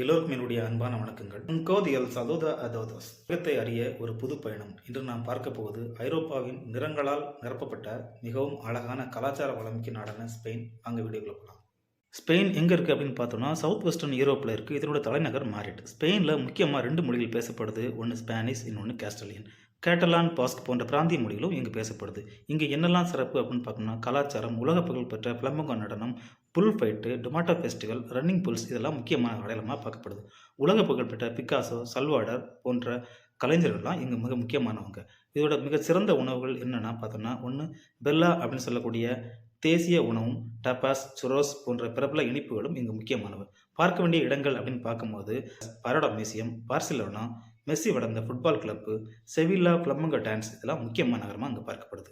எல்லோருக்கும் என்னுடைய அன்பான வணக்கங்கள். உன்கோதியல் சதோத அதோதஸ் உலகத்தை அறிய ஒரு புது பயணம். இன்று நாம் பார்க்க போவது ஐரோப்பாவின் நிறங்களால் நிரப்பப்பட்ட மிகவும் அழகான கலாச்சார வளமிக்க நாடான ஸ்பெயின். அங்கே வீடியோக்குள்ள போகலாம். ஸ்பெயின் எங்கே இருக்குது அப்படின்னு பார்த்தோம்னா சவுத் வெஸ்டர்ன் யூரோப்பில் இருக்குது. இதனோட தலைநகர் மாட்ரிட். ஸ்பெயினில் முக்கியமாக 2 மொழிகள் பேசப்படுது. ஒன்று ஸ்பானிஷ், இன்னொன்று கேஸ்டலியன். கேட்டலான், பாஸ்க் போன்ற பிராந்திய மொழிகளும் இங்கு பேசப்படுது. இங்கே என்னெல்லாம் சிறப்பு அப்படின்னு பார்த்தோம்னா கலாச்சாரம், உலக புகழ் பெற்ற பிளம்பங்கோ நடனம், bull fight, tomato festival, running bulls இதெல்லாம் முக்கியமான அடையாளமாக பார்க்கப்படுது. உலக புகழ் பெற்ற பிக்காசோ, சல்வாடர் போன்ற கலைஞர்கள்லாம் இங்கே மிக முக்கியமானவங்க. இதோட மிக சிறந்த உணவுகள் என்னென்னா பார்த்தோம்னா ஒன்று பெல்லா அப்படின்னு சொல்லக்கூடிய தேசிய உணவும், டபாஸ், சுரோஸ் போன்ற பிரபல இனிப்புகளும் இங்கு முக்கியமானவை. பார்க்க வேண்டிய இடங்கள் அப்படின்னு பார்க்கும்போது பரோடா மியூசியம், பார்சிலோனா, மெஸ்ஸி வளர்ந்த ஃபுட்பால் கிளப்பு, செவில்லா, பிளம்பங்கோ டான்ஸ் இதெல்லாம் முக்கியமான நகரமாக அங்கே பார்க்கப்படுது.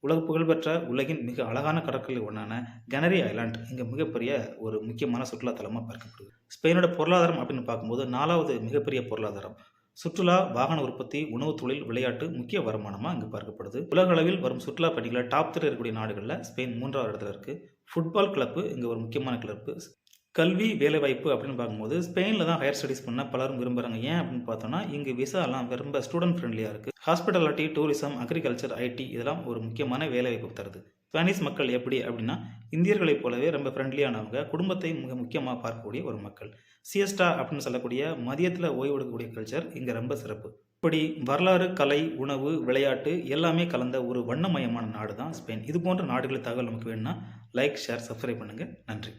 உலக புகழ்பெற்ற உலகின் மிக அழகான கடற்கரை ஒன்றான கனரி ஐலாண்ட் இங்கே மிகப்பெரிய ஒரு முக்கியமான சுற்றுலாத்தலமாக பார்க்கப்படுது. ஸ்பெயினோட பொருளாதாரம் அப்படின்னு பார்க்கும்போது 4வது மிகப்பெரிய பொருளாதாரம். சுற்றுலா, வாகன உற்பத்தி, உணவு தொழில், விளையாட்டு முக்கிய வருமானமாக இங்கு பார்க்கப்படுது. உலக அளவில் வரும் சுற்றுலா பணிகளில் டாப் 3 இருக்கக்கூடிய நாடுகளில் ஸ்பெயின் 3வது இடத்துல இருக்குது. ஃபுட்பால் கிளப்பு இங்கே ஒரு முக்கியமான கிளப்பு. கல்வி, வேலைவாய்ப்பு அப்படின்னு பார்க்கும்போது ஸ்பெயினில் தான் ஹையர் ஸ்டடீஸ் பண்ண பலரும் விரும்புகிறாங்க. ஏன் அப்படின்னு பார்த்தோன்னா இங்கே விசாலாம் ரொம்ப ஸ்டூடெண்ட் ஃப்ரெண்ட்லியாக இருக்குது. ஹாஸ்பிட்டாலிட்டி, டூரிசம், அக்ரிகல்ச்சர், ஐடி இதெல்லாம் ஒரு முக்கியமான வேலைவாய்ப்பு தருது. ஸ்பானிஷ் மக்கள் எப்படி அப்படின்னா இந்தியர்களைப் போலவே ரொம்ப ஃப்ரெண்ட்லியானவங்க, குடும்பத்தை மிக முக்கியமாக பார்க்கக்கூடிய ஒரு மக்கள். சியஸ்டா அப்படின்னு சொல்லக்கூடிய மதியத்தில் ஓய்வு எடுக்கக்கூடிய கல்ச்சர் இங்கே ரொம்ப சிறப்பு. இப்படி வரலாறு, கலை, உணவு, விளையாட்டு எல்லாமே கலந்த ஒரு வண்ணமயமான நாடு தான் ஸ்பெயின். இது போன்ற நாடுகளின் தகவல் நமக்கு வேணும்னா லைக், ஷேர், சப்ஸ்கிரைப் பண்ணுங்கள். நன்றி.